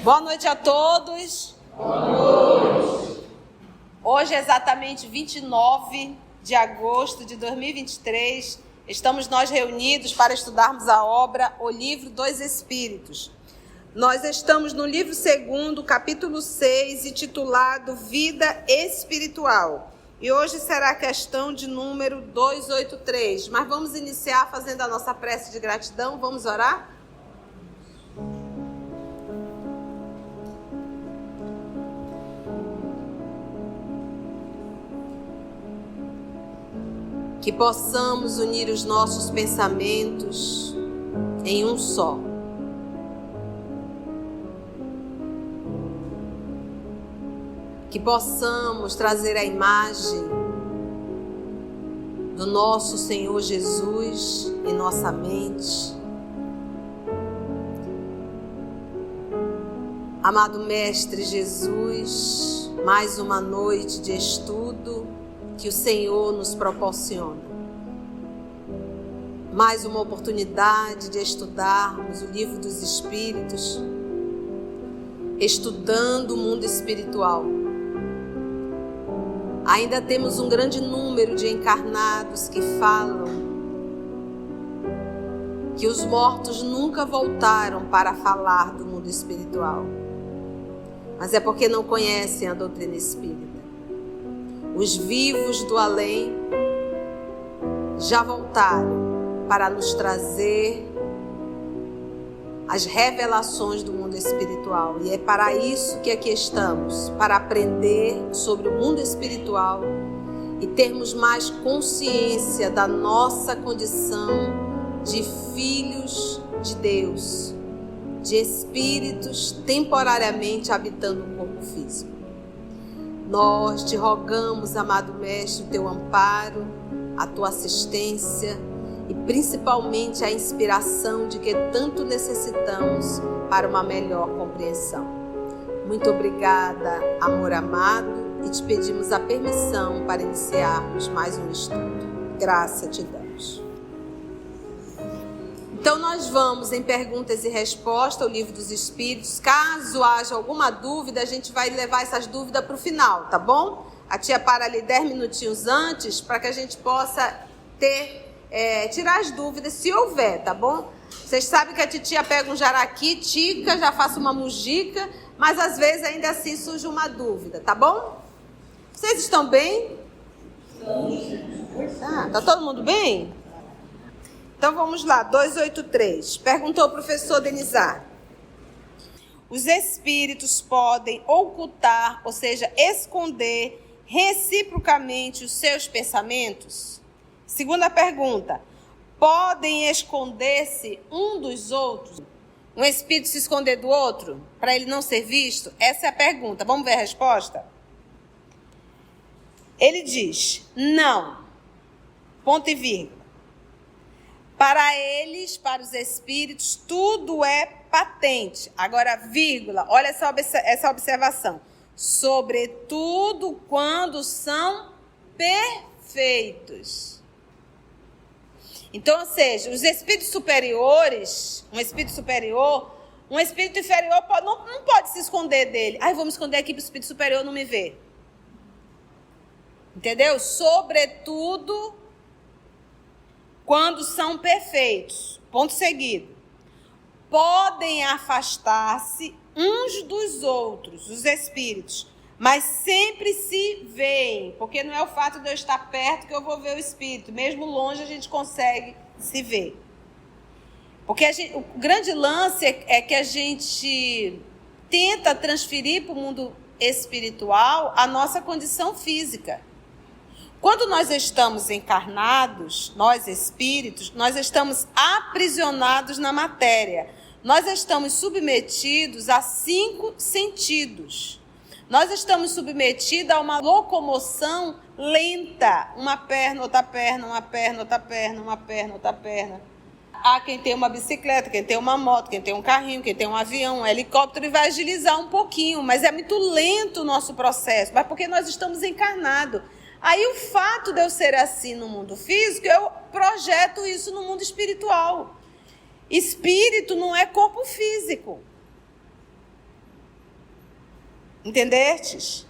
Boa noite a todos. Boa noite. Hoje é exatamente 29 de agosto de 2023. Estamos nós reunidos para estudarmos a obra O Livro dos Espíritos. Nós estamos no livro 2, capítulo 6, intitulado Vida Espiritual. E hoje será a questão de número 283. Mas vamos iniciar fazendo a nossa prece de gratidão. Vamos orar? Que possamos unir os nossos pensamentos em um só. Que possamos trazer a imagem do nosso Senhor Jesus em nossa mente. Amado Mestre Jesus, mais uma noite de estudo que o Senhor nos proporciona. Mais uma oportunidade de estudarmos o Livro dos Espíritos, estudando o mundo espiritual. Ainda temos um grande número de encarnados que falam que os mortos nunca voltaram para falar do mundo espiritual. Mas é porque não conhecem a doutrina espírita. Os vivos do além já voltaram para nos trazer as revelações do mundo espiritual. E é para isso que aqui estamos, para aprender sobre o mundo espiritual e termos mais consciência da nossa condição de filhos de Deus, de espíritos temporariamente habitando o corpo físico. Nós te rogamos, amado Mestre, o teu amparo, a tua assistência e principalmente a inspiração de que tanto necessitamos para uma melhor compreensão. Muito obrigada, amor amado, e te pedimos a permissão para iniciarmos mais um estudo. Graça te damos. Então nós vamos em perguntas e respostas, o Livro dos Espíritos. Caso haja alguma dúvida, a gente vai levar essas dúvidas para o final, tá bom? A tia para ali 10 minutinhos antes, para que a gente possa tirar as dúvidas, se houver, tá bom? Vocês sabem que a titia pega um jaraqui, tica, já faça uma mujica, mas às vezes ainda assim surge uma dúvida, tá bom? Vocês estão bem? Tá todo mundo bem? Então vamos lá, 283. Perguntou o professor Denizar. Os espíritos podem ocultar, ou seja, esconder reciprocamente os seus pensamentos? Segunda pergunta. Podem esconder-se um dos outros? Um espírito se esconder do outro para ele não ser visto? Essa é a pergunta. Vamos ver a resposta? Ele diz, não. Ponto e vírgula. Para eles, para os espíritos, tudo é patente. Agora, vírgula, olha essa observação. Sobretudo quando são perfeitos. Então, ou seja, os espíritos superiores, um espírito superior, um espírito inferior não pode se esconder dele. Ai, vou me esconder aqui para o espírito superior não me ver. Entendeu? Sobretudo quando são perfeitos. Ponto seguido. Podem afastar-se uns dos outros, os espíritos, mas sempre se veem, porque não é o fato de eu estar perto que eu vou ver o espírito. Mesmo longe a gente consegue se ver. Porque o grande lance é que a gente tenta transferir para o mundo espiritual a nossa condição física. Quando nós estamos encarnados, nós espíritos, nós estamos aprisionados na matéria. Nós estamos submetidos a 5 sentidos. Nós estamos submetidos a uma locomoção lenta. Uma perna, outra perna, uma perna, outra perna, uma perna, outra perna. Há quem tem uma bicicleta, quem tem uma moto, quem tem um carrinho, quem tem um avião, um helicóptero, e vai agilizar um pouquinho. Mas é muito lento o nosso processo, mas porque nós estamos encarnados. Aí o fato de eu ser assim no mundo físico, eu projeto isso no mundo espiritual. Espírito não é corpo físico. Entendestes?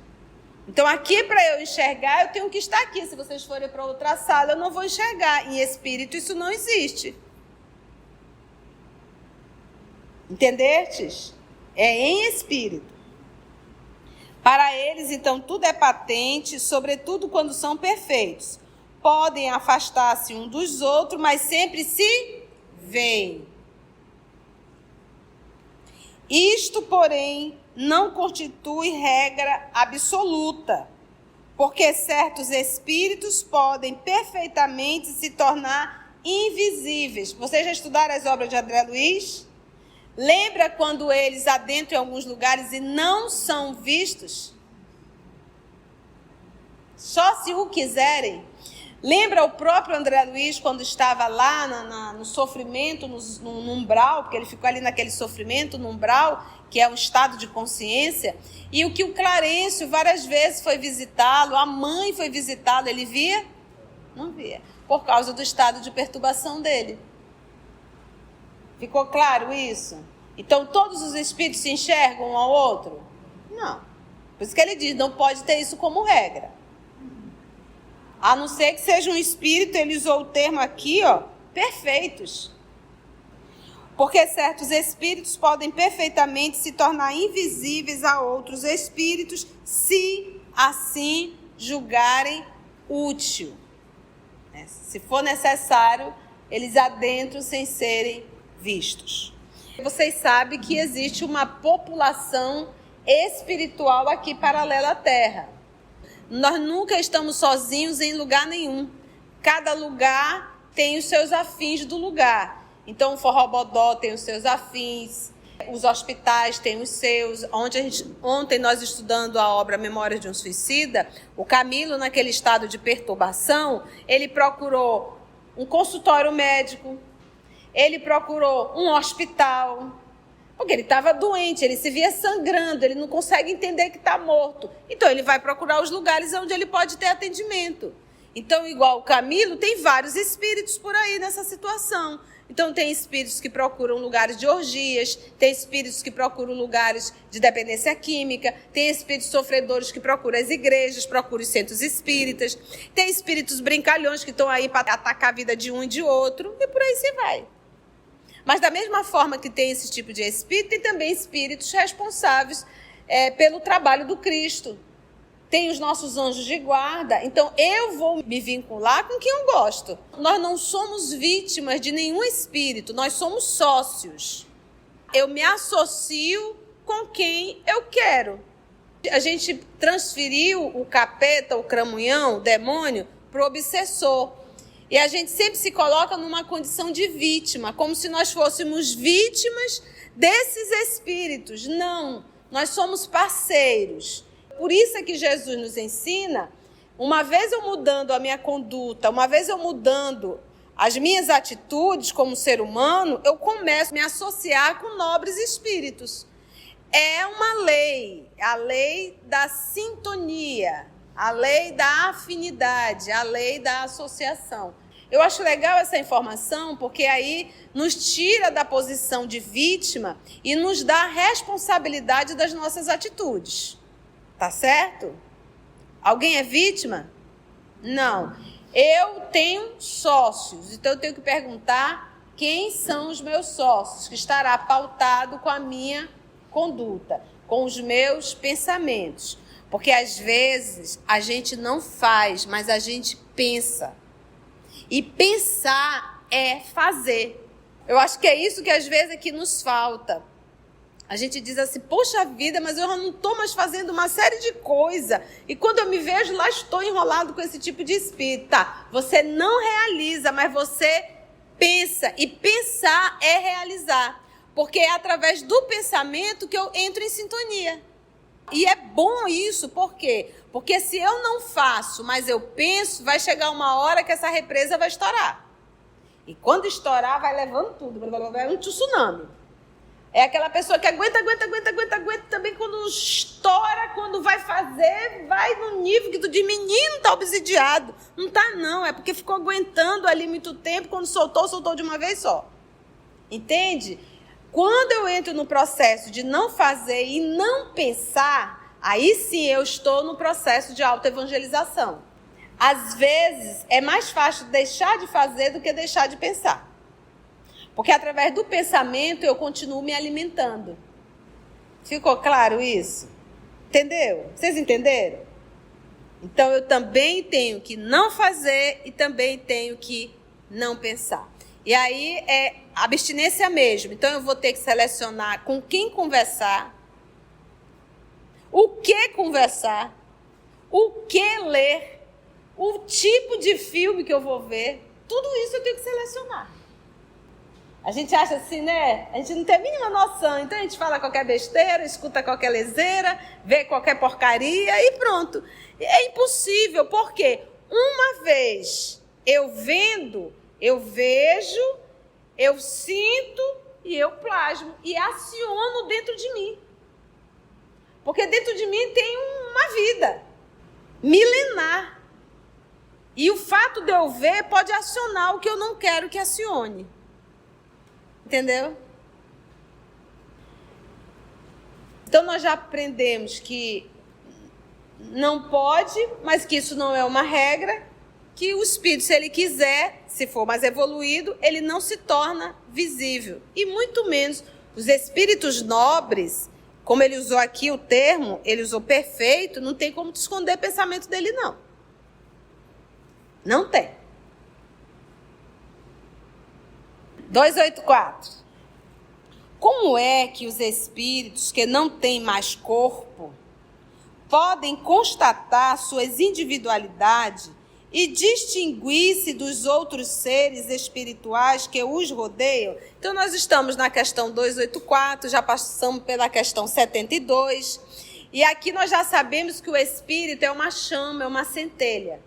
Então, aqui, para eu enxergar, eu tenho que estar aqui. Se vocês forem para outra sala, eu não vou enxergar. Em espírito, isso não existe. Entendestes? É em espírito. Para eles, então, tudo é patente, sobretudo quando são perfeitos. Podem afastar-se um dos outros, mas sempre se veem. Isto, porém, não constitui regra absoluta, porque certos espíritos podem perfeitamente se tornar invisíveis. Vocês já estudaram as obras de André Luiz? Lembra quando eles adentram em alguns lugares e não são vistos? Só se o quiserem. Lembra o próprio André Luiz quando estava lá no sofrimento, no umbral, porque ele ficou ali naquele sofrimento, no umbral, que é um estado de consciência, e o que o Clarencio várias vezes foi visitá-lo, a mãe foi visitá-lo, ele via? Não via, por causa do estado de perturbação dele. Ficou claro isso? Então todos os espíritos se enxergam um ao outro? Não. Por isso que ele diz, não pode ter isso como regra. A não ser que seja um espírito, ele usou o termo aqui, perfeitos. Porque certos espíritos podem perfeitamente se tornar invisíveis a outros espíritos, se assim julgarem útil. Se for necessário, eles adentram sem serem vistos. Vocês sabem que existe uma população espiritual aqui paralela à Terra. Nós nunca estamos sozinhos em lugar nenhum. Cada lugar tem os seus afins do lugar. Então, o Forrobodó tem os seus afins, os hospitais têm os seus. Ontem nós estudando a obra Memórias de um Suicida, o Camilo, naquele estado de perturbação, ele procurou um consultório médico, ele procurou um hospital, porque ele estava doente, ele se via sangrando, ele não consegue entender que está morto. Então, ele vai procurar os lugares onde ele pode ter atendimento. Então, igual o Camilo, tem vários espíritos por aí nessa situação. Então, tem espíritos que procuram lugares de orgias, tem espíritos que procuram lugares de dependência química, tem espíritos sofredores que procuram as igrejas, procuram os centros espíritas, tem espíritos brincalhões que estão aí para atacar a vida de um e de outro, e por aí se vai. Mas da mesma forma que tem esse tipo de espírito, tem também espíritos responsáveis pelo trabalho do Cristo. Tem os nossos anjos de guarda. Então, eu vou me vincular com quem eu gosto. Nós não somos vítimas de nenhum espírito, nós somos sócios. Eu me associo com quem eu quero. A gente transferiu o capeta, o cramunhão, o demônio, para o obsessor. E a gente sempre se coloca numa condição de vítima, como se nós fôssemos vítimas desses espíritos. Não, nós somos parceiros. Por isso é que Jesus nos ensina, uma vez eu mudando a minha conduta, uma vez eu mudando as minhas atitudes como ser humano, eu começo a me associar com nobres espíritos. É uma lei, a lei da sintonia, a lei da afinidade, a lei da associação. Eu acho legal essa informação, porque aí nos tira da posição de vítima e nos dá a responsabilidade das nossas atitudes. Tá certo? Alguém é vítima? Não. Eu tenho sócios, então eu tenho que perguntar quem são os meus sócios, que estará pautado com a minha conduta, com os meus pensamentos. Porque às vezes a gente não faz, mas a gente pensa. E pensar é fazer. Eu acho que é isso que às vezes aqui nos falta. A gente diz assim, poxa vida, mas eu já não estou mais fazendo uma série de coisas. E quando eu me vejo lá, estou enrolado com esse tipo de espírito. Tá, você não realiza, mas você pensa. E pensar é realizar. Porque é através do pensamento que eu entro em sintonia. E é bom isso, por quê? Porque se eu não faço, mas eu penso, vai chegar uma hora que essa represa vai estourar. E quando estourar, vai levando tudo. Vai um tsunami. É aquela pessoa que aguenta, também quando estoura, quando vai fazer, vai no nível que tu diz, menino, tá obsidiado. Não tá não, é porque ficou aguentando ali muito tempo, quando soltou de uma vez só. Entende? Quando eu entro no processo de não fazer e não pensar, Aí sim eu estou no processo de autoevangelização. Às vezes é mais fácil deixar de fazer do que deixar de pensar. Porque através do pensamento eu continuo me alimentando. Ficou claro isso? Entendeu? Vocês entenderam? Então eu também tenho que não fazer e também tenho que não pensar. E aí é abstinência mesmo. Então eu vou ter que selecionar com quem conversar, o que conversar, o que ler, o tipo de filme que eu vou ver. Tudo isso eu tenho que selecionar. A gente acha assim, né? A gente não tem a mínima noção. Então a gente fala qualquer besteira, escuta qualquer leseira, vê qualquer porcaria e pronto. É impossível, porque uma vez eu vendo, eu vejo, eu sinto e eu plasmo e aciono dentro de mim. Porque dentro de mim tem uma vida milenar. E o fato de eu ver pode acionar o que eu não quero que acione. Entendeu? Então nós já aprendemos que não pode, mas que isso não é uma regra, que o espírito, se ele quiser, se for mais evoluído, ele não se torna visível. E muito menos os espíritos nobres, como ele usou aqui o termo, ele usou perfeito, não tem como te esconder o pensamento dele, não. Não tem. 284. Como é que os espíritos que não têm mais corpo podem constatar suas individualidades e distinguir-se dos outros seres espirituais que os rodeiam? Então, nós estamos na questão 284, já passamos pela questão 72, e aqui nós já sabemos que o espírito é uma chama, é uma centelha.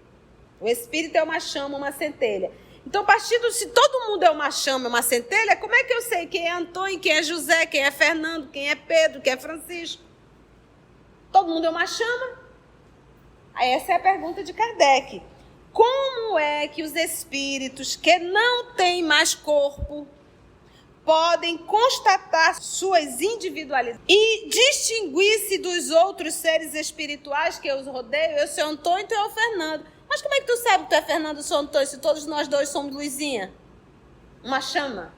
O espírito é uma chama, uma centelha. Então, partindo, se todo mundo é uma chama, uma centelha, como é que eu sei quem é Antônio, quem é José, quem é Fernando, quem é Pedro, quem é Francisco? Todo mundo é uma chama? Essa é a pergunta de Kardec. Como é que os espíritos que não têm mais corpo podem constatar suas individualidades e distinguir-se dos outros seres espirituais que os rodeiam? Eu sou Antônio, tu é o Fernando. Mas como é que tu sabe que tu é Fernando, eu sou Antônio, se todos nós dois somos luzinha? Uma chama.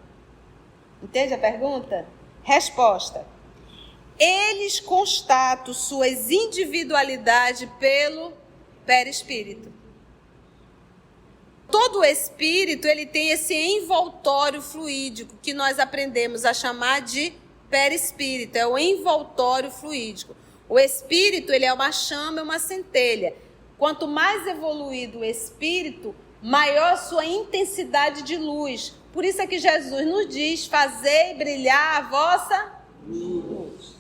Entende a pergunta? Resposta. Eles constatam suas individualidades pelo perispírito. Todo espírito, ele tem esse envoltório fluídico, que nós aprendemos a chamar de perispírito. É o envoltório fluídico. O espírito, ele é uma chama, é uma centelha. Quanto mais evoluído o espírito, maior sua intensidade de luz. Por isso é que Jesus nos diz, fazei brilhar a vossa luz.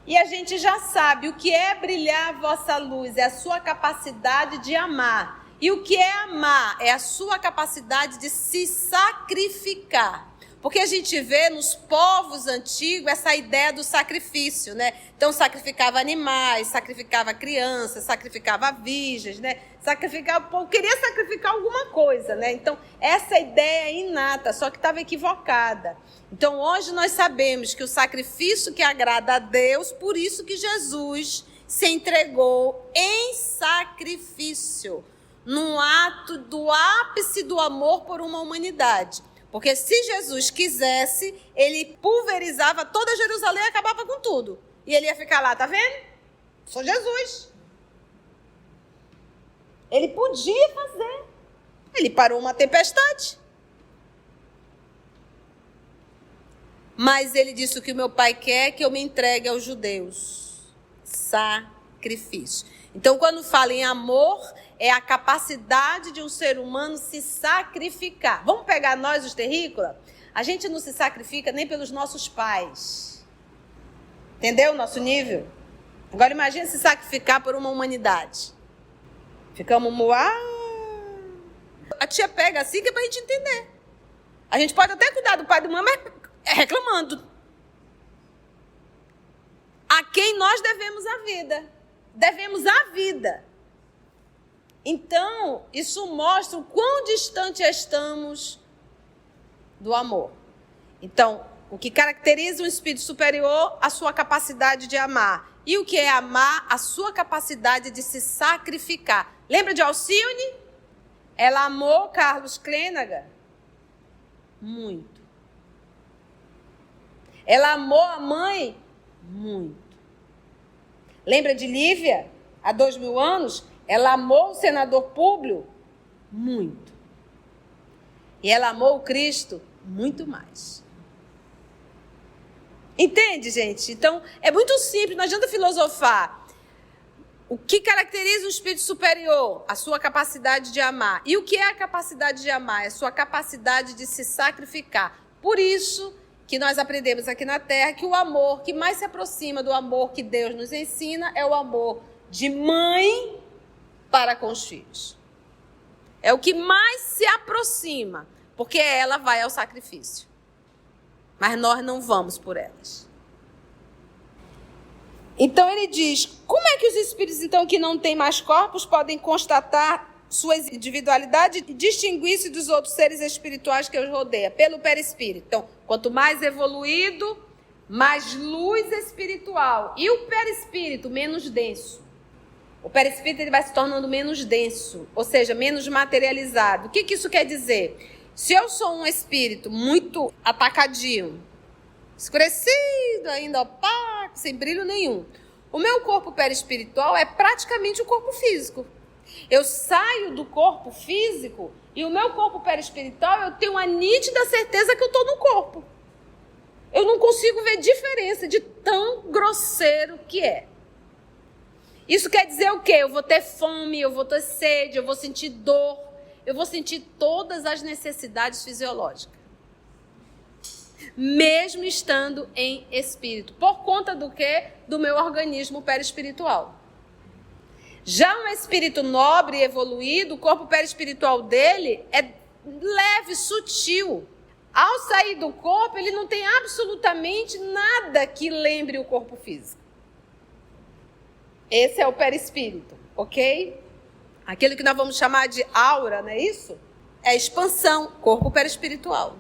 E a gente já sabe o que é brilhar a vossa luz, é a sua capacidade de amar. E o que é amar? É a sua capacidade de se sacrificar. Porque a gente vê nos povos antigos essa ideia do sacrifício, né? Então sacrificava animais, sacrificava crianças, sacrificava virgens, né? Sacrificava, o povo queria sacrificar alguma coisa, né? Então essa ideia é inata, só que estava equivocada. Então hoje nós sabemos que o sacrifício que agrada a Deus, por isso que Jesus se entregou em sacrifício, num ato do ápice do amor por uma humanidade. Porque se Jesus quisesse, ele pulverizava toda Jerusalém e acabava com tudo. E ele ia ficar lá, tá vendo? Sou Jesus. Ele podia fazer. Ele parou uma tempestade. Mas ele disse: o que o meu pai quer é que eu me entregue aos judeus. Sacrifício. Então, quando fala em amor, é a capacidade de um ser humano se sacrificar. Vamos pegar nós, os terrícolas? A gente não se sacrifica nem pelos nossos pais. Entendeu o nosso nível? Agora imagine se sacrificar por uma humanidade. Ficamos moá. A tia pega assim que é pra gente entender. A gente pode até cuidar do pai e da mãe, mas reclamando. A quem nós devemos a vida. Devemos a vida. Então, isso mostra o quão distante estamos do amor. Então, o que caracteriza um espírito superior, a sua capacidade de amar. E o que é amar? A sua capacidade de se sacrificar. Lembra de Alcione? Ela amou Carlos Clênaga muito. Ela amou a mãe muito. Lembra de Lívia? Há 2000 anos, ela amou o senador Públio muito. E ela amou o Cristo muito mais. Entende, gente? Então, é muito simples, não adianta filosofar. O que caracteriza um espírito superior? A sua capacidade de amar. E o que é a capacidade de amar? É a sua capacidade de se sacrificar. Por isso que nós aprendemos aqui na Terra que o amor que mais se aproxima do amor que Deus nos ensina é o amor de mãe para com os filhos. É o que mais se aproxima, porque ela vai ao sacrifício. Mas nós não vamos por elas. Então ele diz, como é que os espíritos então que não têm mais corpos podem constatar sua individualidade e distinguir-se dos outros seres espirituais que os rodeiam? Pelo perispírito. Então, quanto mais evoluído, mais luz espiritual. E o perispírito, menos denso. O perispírito ele vai se tornando menos denso, ou seja, menos materializado. O que isso quer dizer? Se eu sou um espírito muito atacadinho, escurecido, ainda opaco, sem brilho nenhum, o meu corpo perispiritual é praticamente o corpo físico. Eu saio do corpo físico e o meu corpo perispiritual, eu tenho a nítida certeza que eu estou no corpo. Eu não consigo ver diferença de tão grosseiro que é. Isso quer dizer o quê? Eu vou ter fome, eu vou ter sede, eu vou sentir dor, eu vou sentir todas as necessidades fisiológicas. Mesmo estando em espírito. Por conta do quê? Do meu organismo perispiritual. Já um espírito nobre e evoluído, o corpo perispiritual dele é leve, sutil. Ao sair do corpo, ele não tem absolutamente nada que lembre o corpo físico. Esse é o perispírito, ok? Aquilo que nós vamos chamar de aura, não é isso? É a expansão, corpo perispiritual.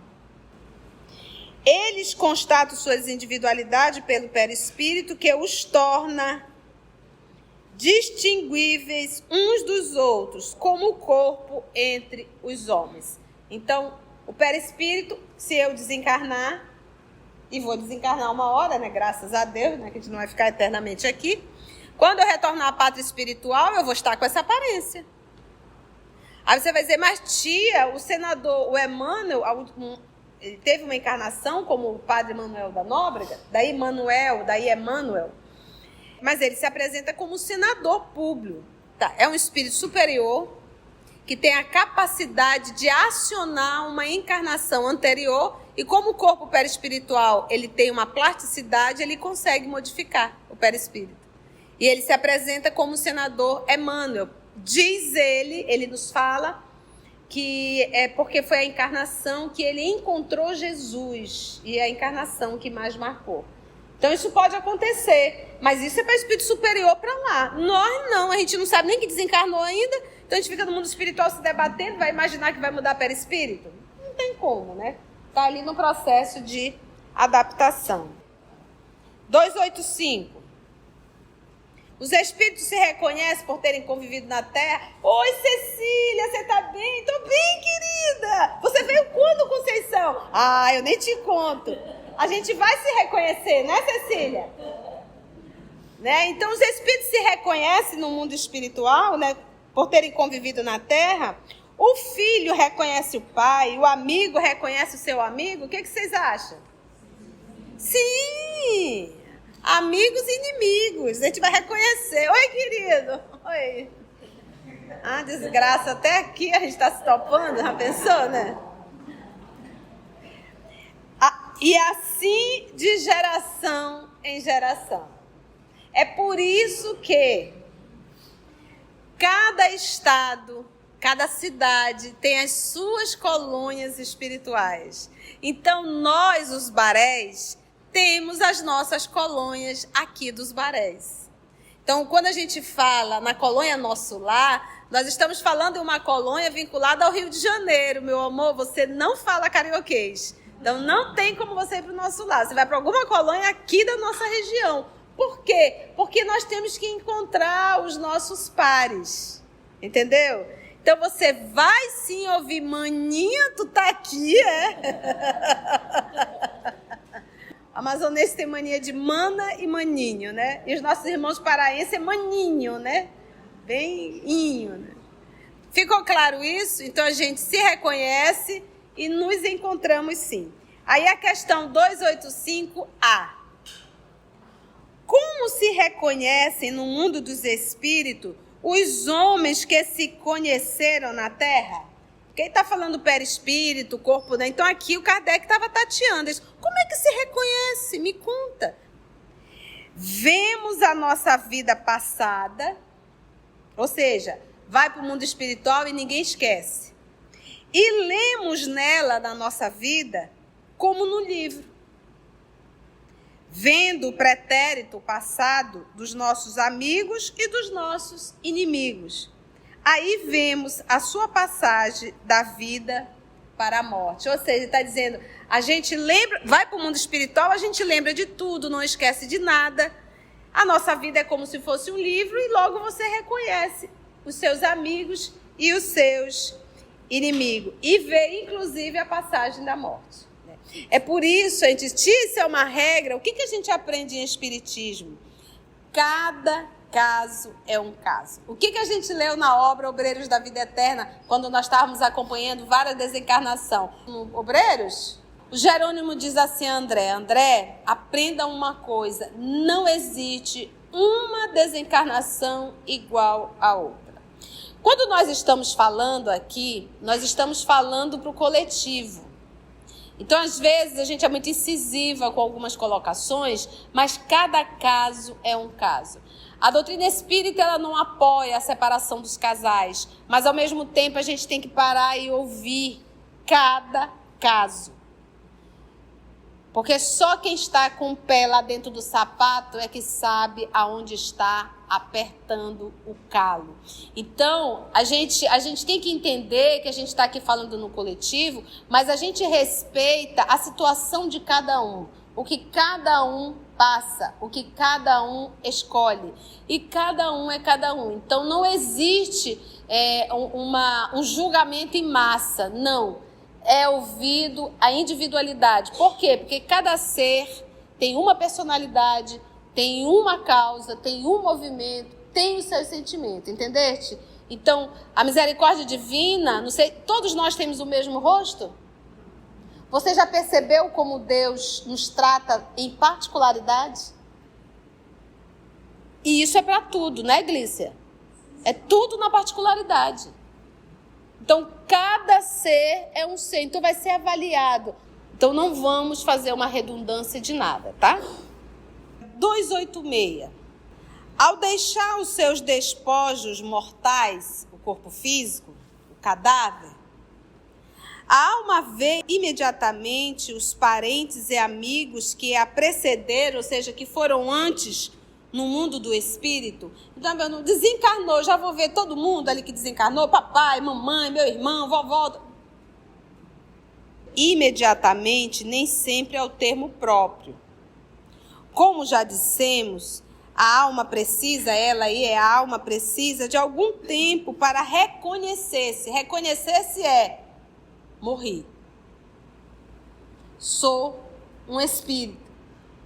Eles constatam suas individualidades pelo perispírito, que os torna distinguíveis uns dos outros, como o corpo entre os homens. Então, o perispírito, se eu desencarnar, e vou desencarnar uma hora, né? Graças a Deus, né? Que a gente não vai ficar eternamente aqui. Quando eu retornar à pátria espiritual, eu vou estar com essa aparência. Aí você vai dizer, mas tia, o senador, o Emmanuel, ele teve uma encarnação como o padre Manuel da Nóbrega, daí Emmanuel, mas ele se apresenta como senador Públio. Tá, é um espírito superior que tem a capacidade de acionar uma encarnação anterior e como o corpo perispiritual ele tem uma plasticidade, ele consegue modificar o perispírito. E ele se apresenta como senador Emmanuel. Diz ele nos fala que é porque foi a encarnação que ele encontrou Jesus. E é a encarnação que mais marcou. Então isso pode acontecer. Mas isso é para espírito superior para lá. Nós não, a gente não sabe nem que desencarnou ainda. Então a gente fica no mundo espiritual se debatendo, vai imaginar que vai mudar perispírito? Não tem como, né? Está ali no processo de adaptação. 285. Os espíritos se reconhecem por terem convivido na Terra. Oi, Cecília, você tá bem? Tô bem, querida. Você veio quando, Conceição? Ah, eu nem te conto. A gente vai se reconhecer, né, Cecília? Né? Então, os espíritos se reconhecem no mundo espiritual, né, por terem convivido na Terra. O filho reconhece o pai, o amigo reconhece o seu amigo. O que vocês acham? Sim! Amigos e inimigos, a gente vai reconhecer. Oi, querido. Oi. Ah, desgraça, até aqui a gente está se topando, já pensou, né? E assim de geração em geração. É por isso que cada estado, cada cidade tem as suas colônias espirituais. Então nós, os barés, temos as nossas colônias aqui dos barés. Então, quando a gente fala na colônia Nosso Lar, nós estamos falando de uma colônia vinculada ao Rio de Janeiro. Meu amor, você não fala carioquês. Então, não tem como você ir para o nosso lado. Você vai para alguma colônia aqui da nossa região. Por quê? Porque nós temos que encontrar os nossos pares. Entendeu? Então, você vai sim ouvir, maninha, tu tá aqui, A amazonense tem mania de mana e maninho, né? E os nossos irmãos paraenses é maninho, né? Bem inho, né? Ficou claro isso? Então, a gente se reconhece e nos encontramos sim. Aí a questão 285A. Como se reconhecem no mundo dos espíritos os homens que se conheceram na Terra? Quem está falando perispírito, corpo, né? Então aqui o Kardec estava tateando. Como é que se reconhece? Me conta. Vemos a nossa vida passada, ou seja, vai para o mundo espiritual e ninguém esquece. E lemos nela, na nossa vida, como no livro. Vendo o pretérito passado dos nossos amigos e dos nossos inimigos. Aí vemos a sua passagem da vida para a morte. Ou seja, está dizendo, a gente lembra, vai para o mundo espiritual, a gente lembra de tudo, não esquece de nada. A nossa vida é como se fosse um livro e logo você reconhece os seus amigos e os seus inimigos. E vê, inclusive, a passagem da morte. É por isso, gente, isso é uma regra. O que a gente aprende em Espiritismo? Cada caso é um caso. O que a gente leu na obra Obreiros da Vida Eterna, quando nós estávamos acompanhando várias desencarnações? Obreiros? O Jerônimo diz assim a André: André, aprenda uma coisa, não existe uma desencarnação igual à outra. Quando nós estamos falando aqui, nós estamos falando para o coletivo. Então, às vezes, a gente é muito incisiva com algumas colocações, mas cada caso é um caso. A doutrina espírita, ela não apoia a separação dos casais, mas, ao mesmo tempo, a gente tem que parar e ouvir cada caso. Porque só quem está com o pé lá dentro do sapato é que sabe aonde está apertando o calo. Então, a gente tem que entender que a gente está aqui falando no coletivo, mas a gente respeita a situação de cada um, o que cada um passa, o que cada um escolhe. E cada um é cada um. Então, não existe um julgamento em massa, não. É ouvido a individualidade. Por quê? Porque cada ser tem uma personalidade, tem uma causa, tem um movimento, tem os seus sentimentos, entendeste? Então, a misericórdia divina, não sei, todos nós temos o mesmo rosto? Você já percebeu como Deus nos trata em particularidade? E isso é para tudo, né, Glícia? É tudo na particularidade. Então, cada ser é um ser, então vai ser avaliado. Então, não vamos fazer uma redundância de nada, tá? 286. Ao deixar os seus despojos mortais, o corpo físico, o cadáver, a alma vê imediatamente os parentes e amigos que a precederam, ou seja, que foram antes no mundo do espírito. Então, desencarnou, já vou ver todo mundo ali que desencarnou, papai, mamãe, meu irmão, vovó. Imediatamente nem sempre é o termo próprio. Como já dissemos, a alma precisa de algum tempo para reconhecer-se. Reconhecer-se é morri. Sou um espírito.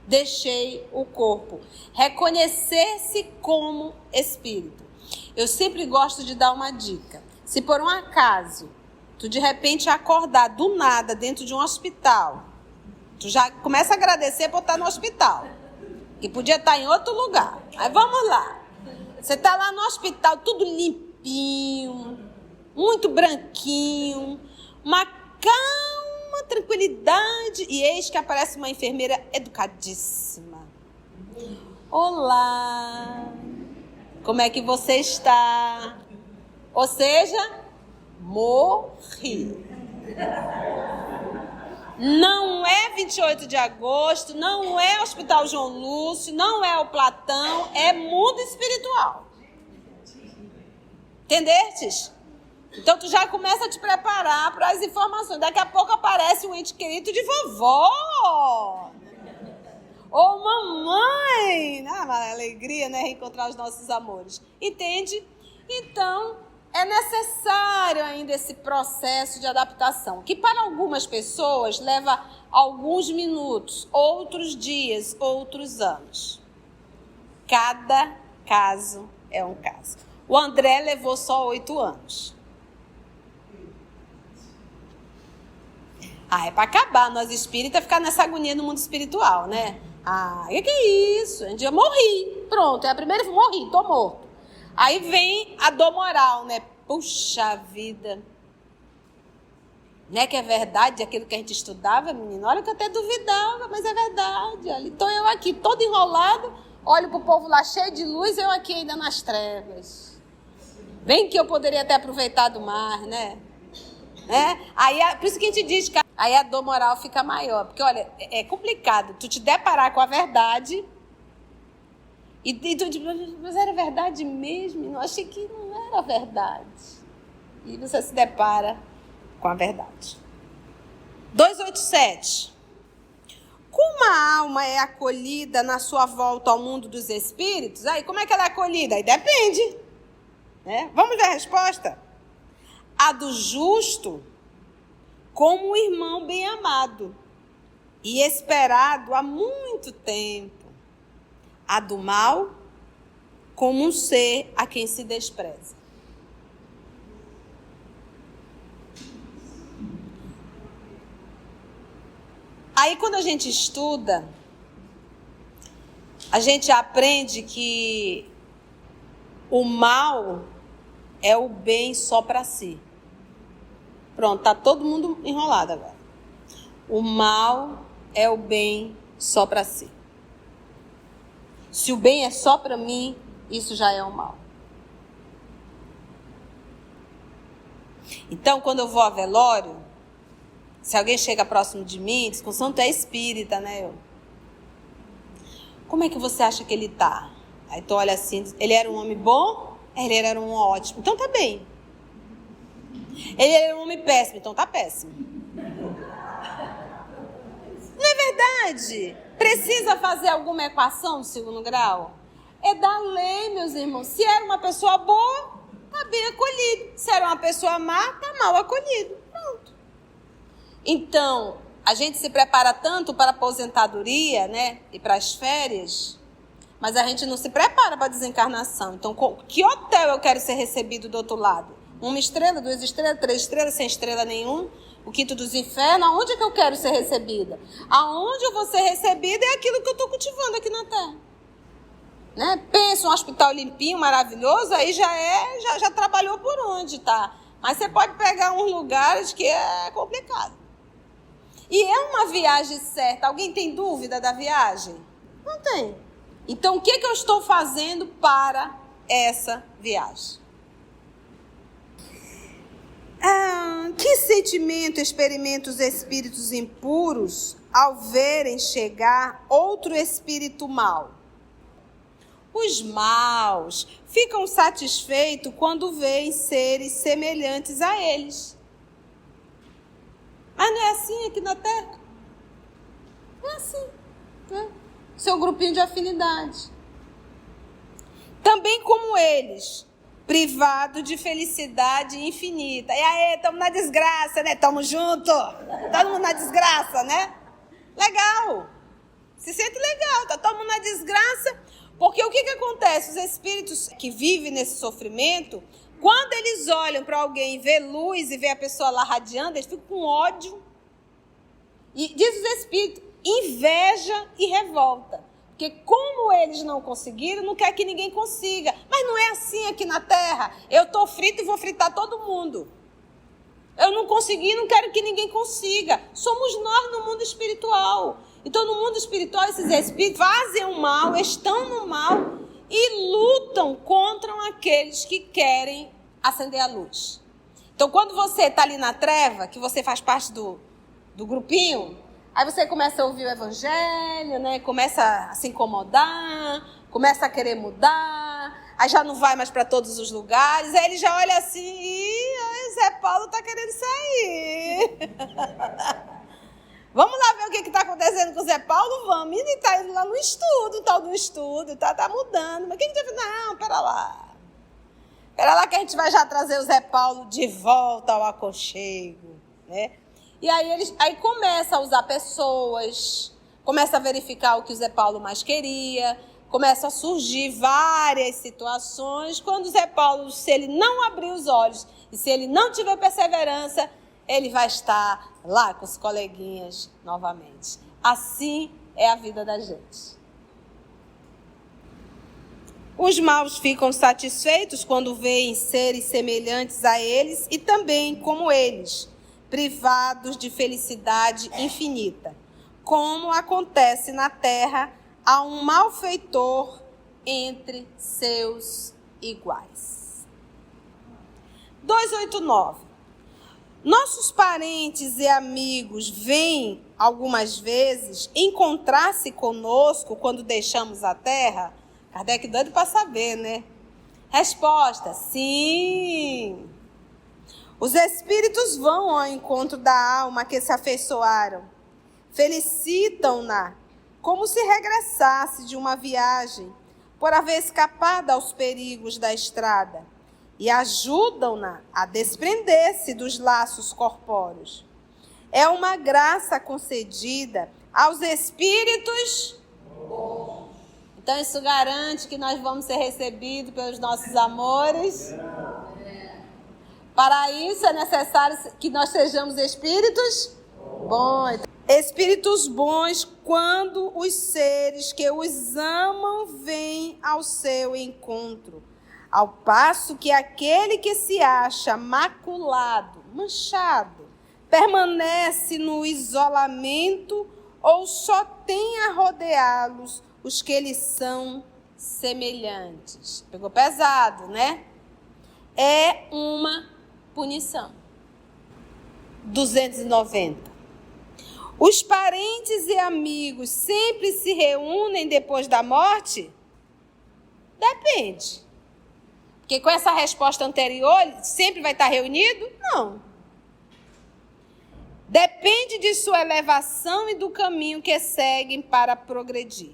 Deixei o corpo. Reconhecer-se como espírito. Eu sempre gosto de dar uma dica. Se por um acaso tu de repente acordar do nada dentro de um hospital, tu já começa a agradecer por estar no hospital, que podia estar em outro lugar. Aí vamos lá. Você está lá no hospital, tudo limpinho, muito branquinho, uma calma, tranquilidade, e eis que aparece uma enfermeira educadíssima. Olá, como é que você está? Ou seja, morri. Não é 28 de agosto, não é Hospital João Lúcio, não é o Platão, é mundo espiritual. Entendestes? Então, tu já começa a te preparar para as informações. Daqui a pouco aparece um ente querido de vovó. Ou mamãe. Uma alegria, né? Reencontrar os nossos amores. Entende? Então, é necessário ainda esse processo de adaptação, que para algumas pessoas leva alguns minutos, outros dias, outros anos. Cada caso é um caso. O André levou só 8 anos. É para acabar, nós espíritas ficar nessa agonia no mundo espiritual, né? Que é isso? Eu morri. Pronto, é a primeira vez, morri, tô morto. Aí vem a dor moral, né? Puxa vida. Né que é verdade aquilo que a gente estudava, menina? Olha que eu até duvidava, mas é verdade. Olha, então eu aqui, todo enrolado, olho pro povo lá cheio de luz, eu aqui ainda nas trevas. Bem que eu poderia ter aproveitado mais, né? Por isso que a gente diz que aí a dor moral fica maior. Porque, olha, é complicado tu te deparar com a verdade e tu diz, mas era verdade mesmo? Eu achei que não era verdade. E você se depara com a verdade. 287. Como a alma é acolhida na sua volta ao mundo dos espíritos? Aí, como é que ela é acolhida? Aí depende. Vamos ver a resposta? A do justo, como um irmão bem amado e esperado há muito tempo. A do mal, como um ser a quem se despreza. Aí, quando a gente estuda, a gente aprende que o mal é o bem só para si. Pronto, tá todo mundo enrolado agora. O mal é o bem só para si. Se o bem é só para mim, isso já é o mal. Então, quando eu vou a velório, se alguém chega próximo de mim, diz, Conceição, tu é espírita, né? Como é que você acha que ele tá? Aí tu olha assim, ele era um homem bom? Ele era um ótimo. Então tá bem. Ele era um homem péssimo. Então tá péssimo. Não é verdade? Precisa fazer alguma equação do 2º grau? É da lei, meus irmãos. Se era uma pessoa boa, tá bem acolhido. Se era uma pessoa má, tá mal acolhido. Pronto. Então, a gente se prepara tanto para a aposentadoria, né? E para as férias, mas a gente não se prepara para a desencarnação. Então, que hotel eu quero ser recebido do outro lado? 1 estrela, 2 estrelas, 3 estrelas, sem estrela nenhum? O quinto dos infernos? Aonde é que eu quero ser recebida? Aonde eu vou ser recebida é aquilo que eu estou cultivando aqui na Terra. Né? Pensa um hospital limpinho, maravilhoso, aí já trabalhou por onde, tá? Mas você pode pegar uns lugares que é complicado. E é uma viagem certa. Alguém tem dúvida da viagem? Não tem. Então, o que eu estou fazendo para essa viagem? Que sentimento experimentam os espíritos impuros ao verem chegar outro espírito mau? Os maus ficam satisfeitos quando veem seres semelhantes a eles. Mas não é assim aqui na Terra? É assim, né? Seu grupinho de afinidade. Também como eles, privado de felicidade infinita. E aí, estamos na desgraça, né? Estamos juntos. Todo mundo na desgraça, né? Legal. Se sente legal, tá todo mundo na desgraça. Porque o que acontece? Os espíritos que vivem nesse sofrimento, quando eles olham para alguém e vê luz e vê a pessoa lá radiando, eles ficam com ódio. E diz os espíritos, inveja e revolta. Porque como eles não conseguiram, não quer que ninguém consiga. Mas não é assim aqui na Terra. Eu estou frito e vou fritar todo mundo. Eu não consegui, não quero que ninguém consiga. Somos nós no mundo espiritual. Então, no mundo espiritual, esses espíritos fazem o mal, estão no mal e lutam contra aqueles que querem acender a luz. Então, quando você está ali na treva, que você faz parte do grupinho, aí você começa a ouvir o evangelho, né? Começa a se incomodar, começa a querer mudar, aí já não vai mais para todos os lugares, aí ele já olha assim, o Zé Paulo está querendo sair. Vamos lá ver o que está acontecendo com o Zé Paulo? Vamos. Ele está indo lá no estudo, tal do estudo, tá mudando. Mas quem que vai falar? Não, pera lá. Pera lá que a gente vai já trazer o Zé Paulo de volta ao aconchego, né? E aí começa a usar pessoas, começa a verificar o que o Zé Paulo mais queria, começa a surgir várias situações. Quando o Zé Paulo, se ele não abrir os olhos e se ele não tiver perseverança, ele vai estar lá com os coleguinhas novamente. Assim é a vida da gente. Os maus ficam satisfeitos quando veem seres semelhantes a eles e também como eles, privados de felicidade infinita, como acontece na terra a um malfeitor entre seus iguais. 289. Nossos parentes e amigos vêm, algumas vezes, encontrar-se conosco quando deixamos a terra? Kardec doido para saber, né? Resposta: sim. Os espíritos vão ao encontro da alma que se afeiçoaram. Felicitam-na como se regressasse de uma viagem por haver escapado aos perigos da estrada e ajudam-na a desprender-se dos laços corpóreos. É uma graça concedida aos espíritos bons. Então, isso garante que nós vamos ser recebidos pelos nossos amores. Para isso, é necessário que nós sejamos espíritos bons. Espíritos bons quando os seres que os amam vêm ao seu encontro. Ao passo que aquele que se acha maculado, manchado, permanece no isolamento ou só tem a rodeá-los os que lhes são semelhantes. Pegou pesado, né? É uma punição. 290. Os parentes e amigos sempre se reúnem depois da morte? Depende. Porque com essa resposta anterior, ele sempre vai estar reunido? Não. Depende de sua elevação e do caminho que seguem para progredir.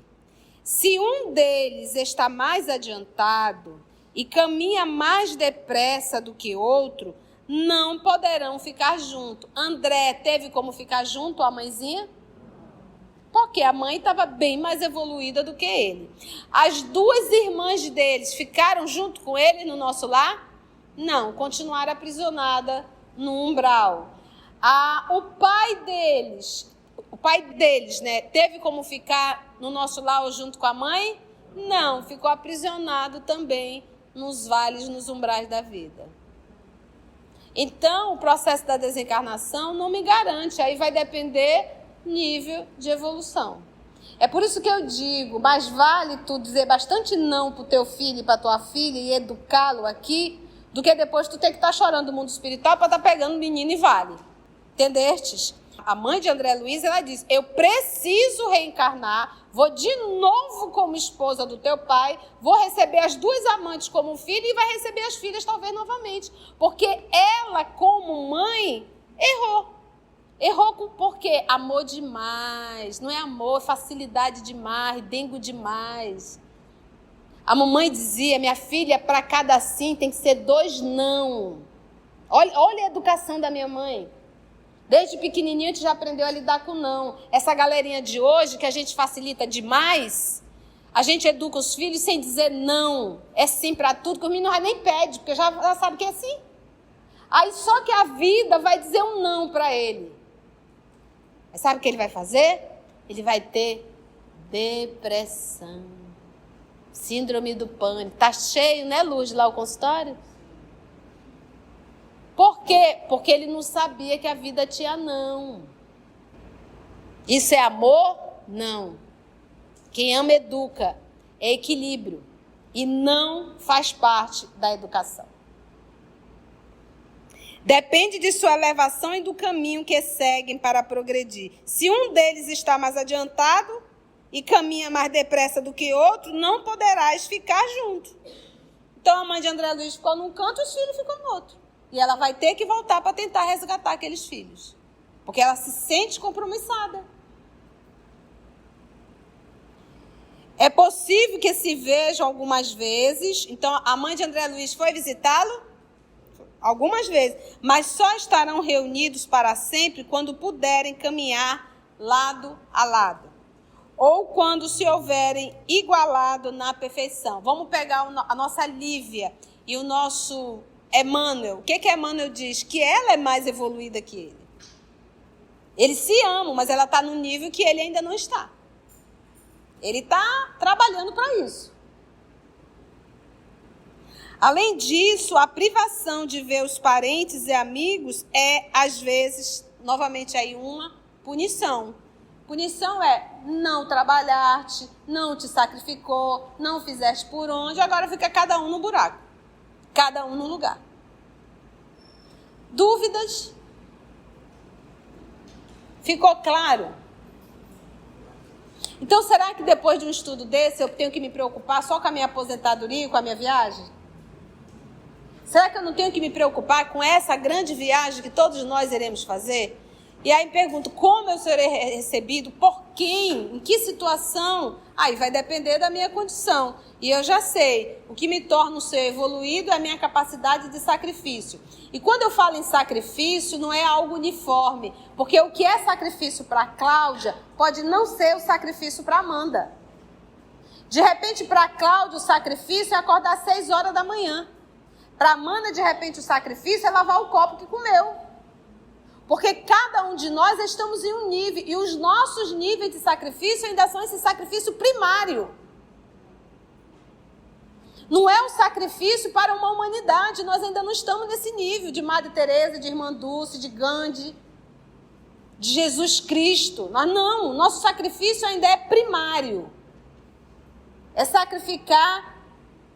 Se um deles está mais adiantado e caminha mais depressa do que outro, não poderão ficar juntos. André teve como ficar junto à mãezinha? Porque a mãe estava bem mais evoluída do que ele. As duas irmãs deles ficaram junto com ele no nosso lar? Não, continuaram aprisionadas no umbral. O pai deles, né, teve como ficar no nosso lar ou junto com a mãe? Não, ficou aprisionado também nos vales, nos umbrais da vida. Então, o processo da desencarnação não me garante, aí vai depender nível de evolução. É por isso que eu digo, mais vale tu dizer bastante não para o teu filho e para tua filha e educá-lo aqui, do que depois tu ter que estar chorando no mundo espiritual para estar pegando menino e vale. Entendestes? A mãe de André Luiz, ela diz, eu preciso reencarnar, vou de novo como esposa do teu pai, vou receber as duas amantes como filho e vai receber as filhas talvez novamente. Porque ela, como mãe, errou. Errou porque amor demais, não é amor, é facilidade demais, dengo demais. A mamãe dizia, minha filha, para cada sim tem que ser 2 não. Olha a educação da minha mãe. Desde pequenininha a gente já aprendeu a lidar com não. Essa galerinha de hoje, que a gente facilita demais, a gente educa os filhos sem dizer não. É sim para tudo, que o menino nem pede, porque já sabe que é sim. Aí só que a vida vai dizer um não para ele. Mas sabe o que ele vai fazer? Ele vai ter depressão, síndrome do pânico. Tá cheio, né, Luz, lá o consultório? Por quê? Porque ele não sabia que a vida tinha não. Isso é amor? Não. Quem ama educa, é equilíbrio. E não faz parte da educação. Depende de sua elevação e do caminho que seguem para progredir. Se um deles está mais adiantado e caminha mais depressa do que outro, não poderás ficar junto. Então a mãe de André Luiz ficou num canto e os filhos ficam no outro. E ela vai ter que voltar para tentar resgatar aqueles filhos. Porque ela se sente compromissada. É possível que se vejam algumas vezes. Então, a mãe de André Luiz foi visitá-lo? Algumas vezes. Mas só estarão reunidos para sempre quando puderem caminhar lado a lado. Ou quando se houverem igualado na perfeição. Vamos pegar a nossa Lívia e o nosso Emmanuel. O que Emmanuel diz? Que ela é mais evoluída que ele. Eles se amam, mas ela está num nível que ele ainda não está. Ele está trabalhando para isso. Além disso, a privação de ver os parentes e amigos é, às vezes, novamente aí uma punição. Punição é não trabalhaste, não te sacrificou, não fizeste por onde, agora fica cada um no buraco, cada um no lugar. Dúvidas? Ficou claro? Então, será que depois de um estudo desse eu tenho que me preocupar só com a minha aposentadoria e com a minha viagem? Será que eu não tenho que me preocupar com essa grande viagem que todos nós iremos fazer? E aí pergunto, como eu serei recebido? Por quem? Em que situação? Aí vai depender da minha condição. E eu já sei, o que me torna um ser evoluído é a minha capacidade de sacrifício. E quando eu falo em sacrifício, não é algo uniforme. Porque o que é sacrifício para a Cláudia pode não ser o sacrifício para a Amanda. De repente, para a Cláudia, o sacrifício é acordar às 6 horas da manhã. Para a Amanda, de repente, o sacrifício é lavar o copo que comeu. Porque cada um de nós estamos em um nível. E os nossos níveis de sacrifício ainda são esse sacrifício primário. Não é um sacrifício para uma humanidade. Nós ainda não estamos nesse nível de Madre Teresa, de Irmã Dulce, de Gandhi, de Jesus Cristo. Nós não. O nosso sacrifício ainda é primário. É sacrificar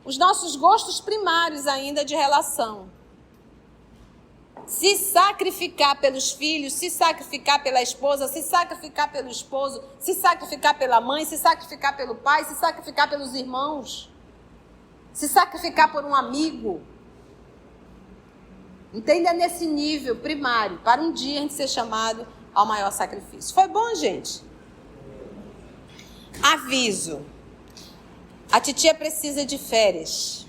os nossos gostos primários ainda de relação. Se sacrificar pelos filhos, se sacrificar pela esposa, se sacrificar pelo esposo, se sacrificar pela mãe, se sacrificar pelo pai, se sacrificar pelos irmãos, se sacrificar por um amigo. Entenda nesse nível primário, para um dia a gente ser chamado ao maior sacrifício. Foi bom, gente? Aviso. A titia precisa de férias.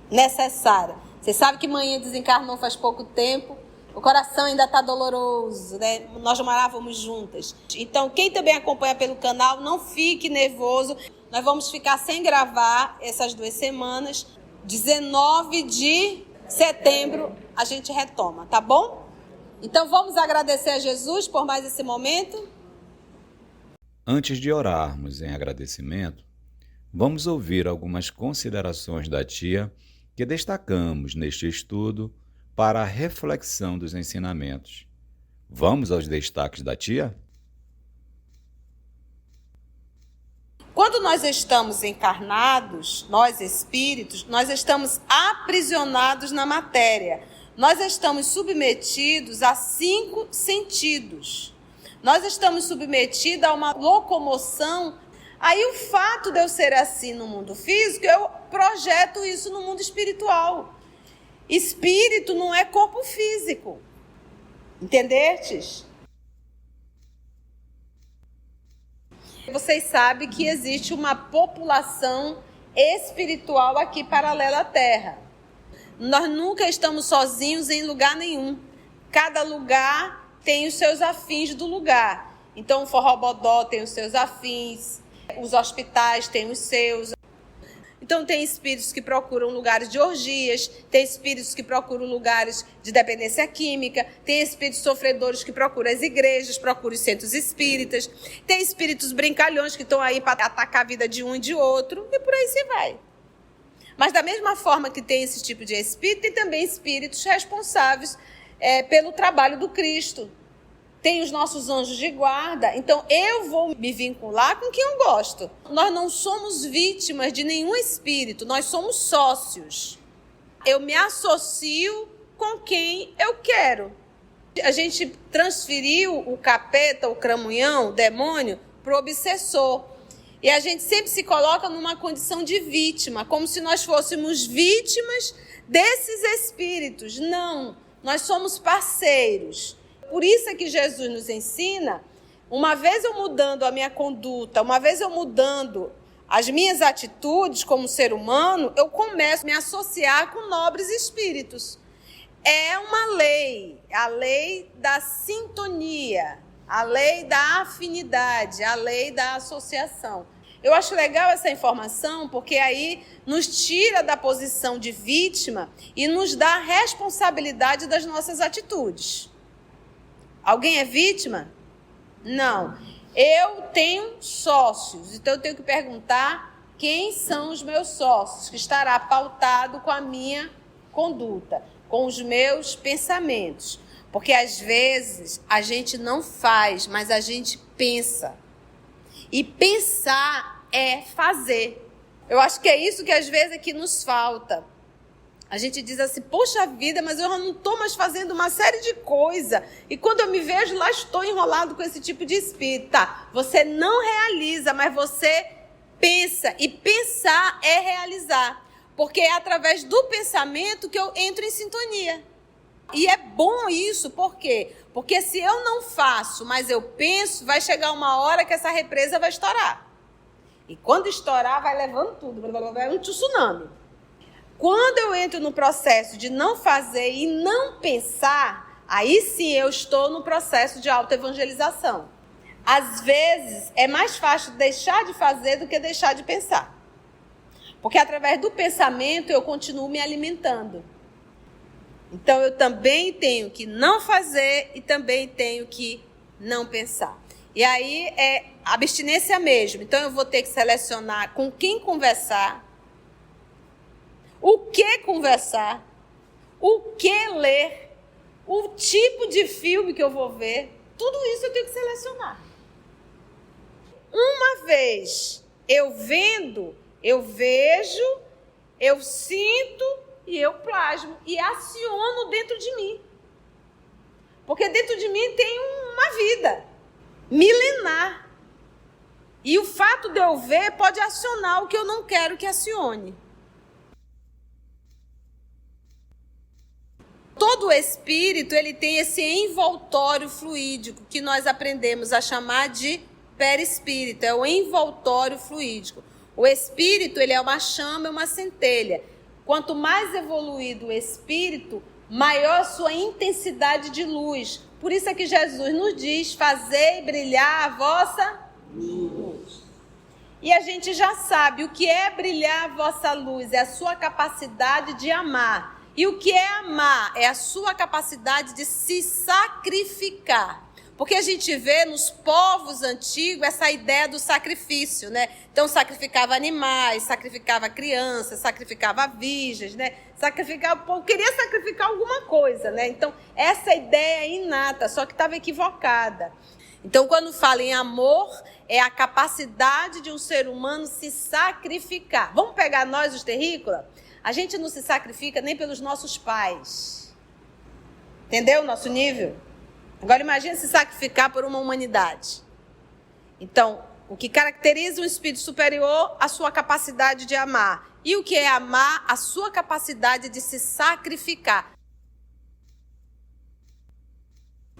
Necessária. Você sabe que manhã desencarnou faz pouco tempo. O coração ainda está doloroso, né? Nós morávamos juntas. Então, quem também acompanha pelo canal, não fique nervoso. Nós vamos ficar sem gravar essas 2 semanas. 19 de setembro a gente retoma, tá bom? Então, vamos agradecer a Jesus por mais esse momento. Antes de orarmos em agradecimento, vamos ouvir algumas considerações da tia que destacamos neste estudo para a reflexão dos ensinamentos. Vamos aos destaques da tia? Quando nós estamos encarnados, nós espíritos, nós estamos aprisionados na matéria. Nós estamos submetidos a 5 sentidos. Nós estamos submetidos a uma locomoção. Aí o fato de eu ser assim no mundo físico, eu projeto isso no mundo espiritual. Espírito não é corpo físico. Entendestes? Vocês sabem que existe uma população espiritual aqui paralela à Terra. Nós nunca estamos sozinhos em lugar nenhum. Cada lugar tem os seus afins do lugar. Então o Forrobodó tem os seus afins. Os hospitais têm os seus. Então tem espíritos que procuram lugares de orgias, tem espíritos que procuram lugares de dependência química, tem espíritos sofredores que procuram as igrejas, procuram os centros espíritas, tem espíritos brincalhões que estão aí para atacar a vida de um e de outro, e por aí se vai. Mas da mesma forma que tem esse tipo de espírito, tem também espíritos responsáveis pelo trabalho do Cristo. Tem os nossos anjos de guarda, então eu vou me vincular com quem eu gosto. Nós não somos vítimas de nenhum espírito, nós somos sócios. Eu me associo com quem eu quero. A gente transferiu o capeta, o cramunhão, o demônio, para o obsessor. E a gente sempre se coloca numa condição de vítima, como se nós fôssemos vítimas desses espíritos. Não, nós somos parceiros. Por isso é que Jesus nos ensina, uma vez eu mudando a minha conduta, uma vez eu mudando as minhas atitudes como ser humano, eu começo a me associar com nobres espíritos. É uma lei, a lei da sintonia, a lei da afinidade, a lei da associação. Eu acho legal essa informação porque aí nos tira da posição de vítima e nos dá a responsabilidade das nossas atitudes. Alguém é vítima? Não. Eu tenho sócios, então eu tenho que perguntar quem são os meus sócios, que estará pautado com a minha conduta, com os meus pensamentos. Porque às vezes a gente não faz, mas a gente pensa. E pensar é fazer. Eu acho que é isso que às vezes é que nos falta. A gente diz assim, poxa vida, mas eu não estou mais fazendo uma série de coisas. E quando eu me vejo lá, estou enrolado com esse tipo de espírito. Tá, você não realiza, mas você pensa. E pensar é realizar. Porque é através do pensamento que eu entro em sintonia. E é bom isso, por quê? Porque se eu não faço, mas eu penso, vai chegar uma hora que essa represa vai estourar. E quando estourar, vai levando tudo, vai um tsunami. Quando eu entro no processo de não fazer e não pensar, aí sim eu estou no processo de autoevangelização. Às vezes, é mais fácil deixar de fazer do que deixar de pensar. Porque através do pensamento eu continuo me alimentando. Então eu também tenho que não fazer e também tenho que não pensar. E aí é abstinência mesmo. Então eu vou ter que selecionar com quem conversar, o que conversar, o que ler, o tipo de filme que eu vou ver. Tudo isso eu tenho que selecionar. Uma vez eu vendo, eu vejo, eu sinto e eu plasmo e aciono dentro de mim. Porque dentro de mim tem uma vida milenar. E o fato de eu ver pode acionar o que eu não quero que acione. Todo espírito, ele tem esse envoltório fluídico que nós aprendemos a chamar de perispírito, é o envoltório fluídico. O espírito, ele é uma chama, é uma centelha. Quanto mais evoluído o espírito, maior a sua intensidade de luz. Por isso é que Jesus nos diz, fazei brilhar a vossa luz. E a gente já sabe o que é brilhar a vossa luz, é a sua capacidade de amar. E o que é amar? É a sua capacidade de se sacrificar. Porque a gente vê nos povos antigos essa ideia do sacrifício, né? Então sacrificava animais, sacrificava crianças, sacrificava virgens, né? Queria sacrificar alguma coisa, né? Então essa ideia é inata, só que estava equivocada. Então quando fala em amor, é a capacidade de um ser humano se sacrificar. Vamos pegar nós, os terrícolas? A gente não se sacrifica nem pelos nossos pais. Entendeu o nosso nível? Agora imagine se sacrificar por uma humanidade. Então, o que caracteriza um espírito superior, a sua capacidade de amar. E o que é amar? A sua capacidade de se sacrificar.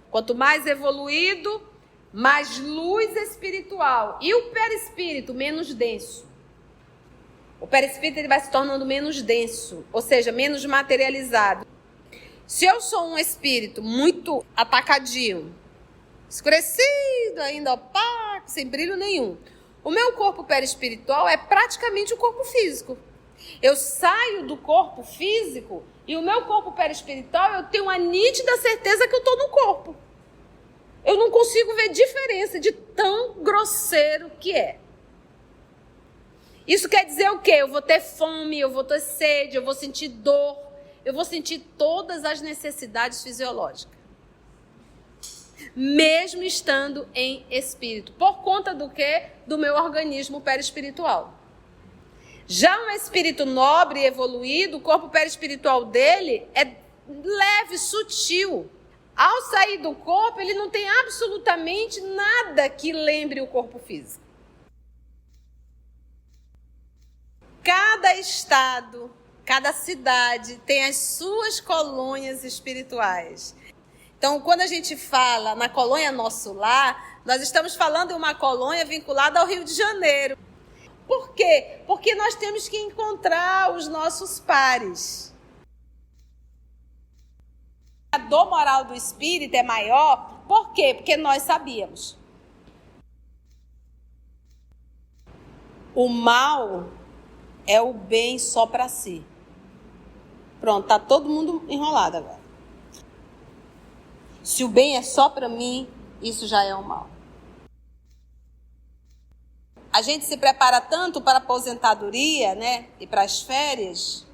Quanto mais evoluído, mais luz espiritual. E o perispírito, menos denso. O perispírito ele vai se tornando menos denso, ou seja, menos materializado. Se eu sou um espírito muito atacadinho, escurecido, ainda opaco, sem brilho nenhum, o meu corpo perispiritual é praticamente o corpo físico. Eu saio do corpo físico e o meu corpo perispiritual, eu tenho uma nítida certeza que eu estou no corpo. Eu não consigo ver diferença de tão grosseiro que é. Isso quer dizer o quê? Eu vou ter fome, eu vou ter sede, eu vou sentir dor, eu vou sentir todas as necessidades fisiológicas. Mesmo estando em espírito. Por conta do quê? Do meu organismo perispiritual. Já um espírito nobre e evoluído, o corpo perispiritual dele é leve, sutil. Ao sair do corpo, ele não tem absolutamente nada que lembre o corpo físico. Cada estado, Cada cidade tem as suas colônias espirituais. Então, quando a gente fala na colônia Nosso Lar, nós estamos falando de uma colônia vinculada ao Rio de Janeiro. Por quê? Porque nós temos que encontrar os nossos pares. A dor moral do espírito é maior. Por quê? Porque nós sabíamos. O mal é o bem só para si. Pronto, tá todo mundo enrolado agora. Se o bem é só para mim, isso já é o mal. A gente se prepara tanto para a aposentadoria, né? E para as férias,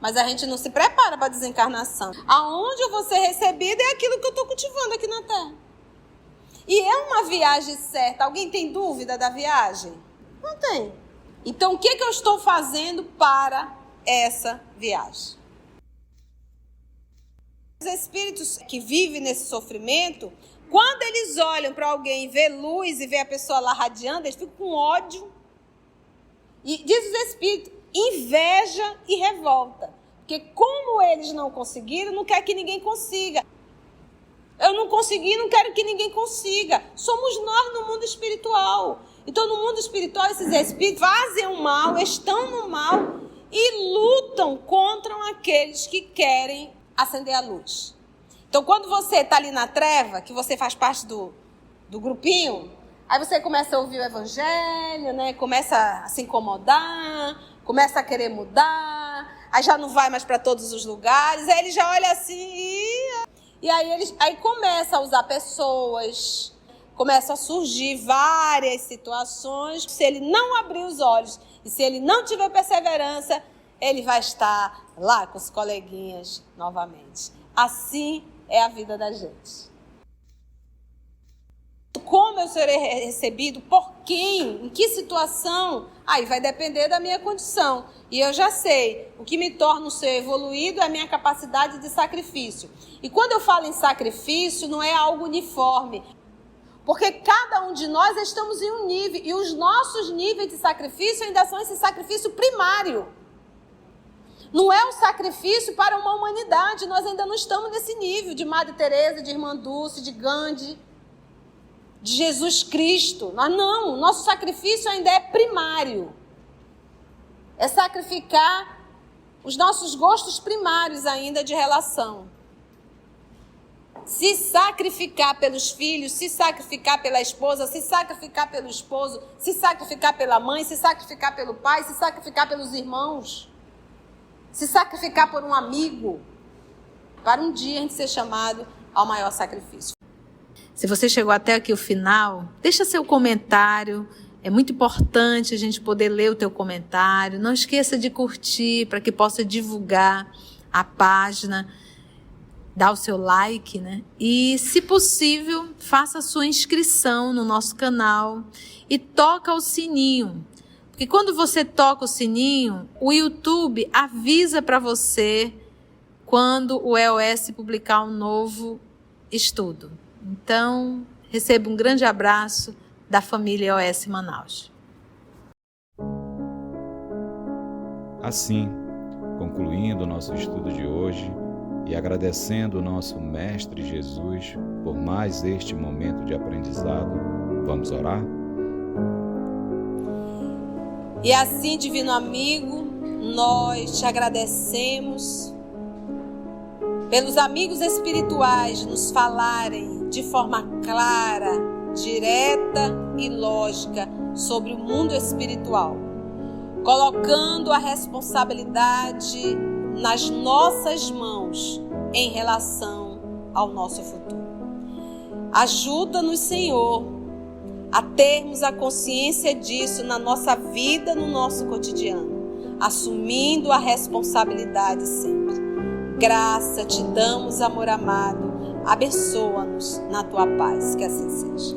mas a gente não se prepara para a desencarnação. Aonde eu vou ser recebida é aquilo que eu estou cultivando aqui na Terra. E é uma viagem certa. Alguém tem dúvida da viagem? Não tem. Então, o que eu estou fazendo para essa viagem? Os espíritos que vivem nesse sofrimento, quando eles olham para alguém, vê luz e vê a pessoa lá radiando, eles ficam com ódio. E diz os espíritos, inveja e revolta. Porque como eles não conseguiram, não quer que ninguém consiga. Eu não consegui, não quero que ninguém consiga. Somos nós no mundo espiritual. Então, no mundo espiritual, esses espíritos fazem o mal, estão no mal e lutam contra aqueles que querem acender a luz. Então, quando você está ali na treva, que você faz parte do grupinho, aí você começa a ouvir o evangelho, né? Começa a se incomodar, começa a querer mudar, aí já não vai mais para todos os lugares, aí ele já olha assim e aí começa a usar pessoas, começam a surgir várias situações. Se ele não abrir os olhos e se ele não tiver perseverança, ele vai estar lá com os coleguinhas novamente. Assim é a vida da gente. Como eu serei recebido? Por quem? Em que situação? Aí vai depender da minha condição. E eu já sei, o que me torna um ser evoluído é a minha capacidade de sacrifício. E quando eu falo em sacrifício, não é algo uniforme. Porque cada um de nós estamos em um nível. E os nossos níveis de sacrifício ainda são esse sacrifício primário. Não é um sacrifício para uma humanidade. Nós ainda não estamos nesse nível de Madre Teresa, de Irmã Dulce, de Gandhi, de Jesus Cristo. Nós não. Nosso sacrifício ainda é primário. É sacrificar os nossos gostos primários ainda de relação. Se sacrificar pelos filhos, se sacrificar pela esposa, se sacrificar pelo esposo, se sacrificar pela mãe, se sacrificar pelo pai, se sacrificar pelos irmãos. Se sacrificar por um amigo, para um dia a gente ser chamado ao maior sacrifício. Se você chegou até aqui o final, deixa seu comentário. É muito importante a gente poder ler o teu comentário. Não esqueça de curtir para que possa divulgar a página. Dá o seu like, né? E, se possível, faça a sua inscrição no nosso canal e toca o sininho. Porque quando você toca o sininho, o YouTube avisa para você quando o EOS publicar um novo estudo. Então, receba um grande abraço da família EOS Manaus. Assim, concluindo o nosso estudo de hoje e agradecendo o nosso Mestre Jesus por mais este momento de aprendizado, vamos orar? E assim, divino amigo, nós te agradecemos pelos amigos espirituais nos falarem de forma clara, direta e lógica sobre o mundo espiritual, colocando a responsabilidade nas nossas mãos em relação ao nosso futuro. Ajuda-nos, Senhor, a termos a consciência disso na nossa vida, no nosso cotidiano, assumindo a responsabilidade sempre. Graça te damos, amor amado, abençoa-nos na tua paz, que assim seja.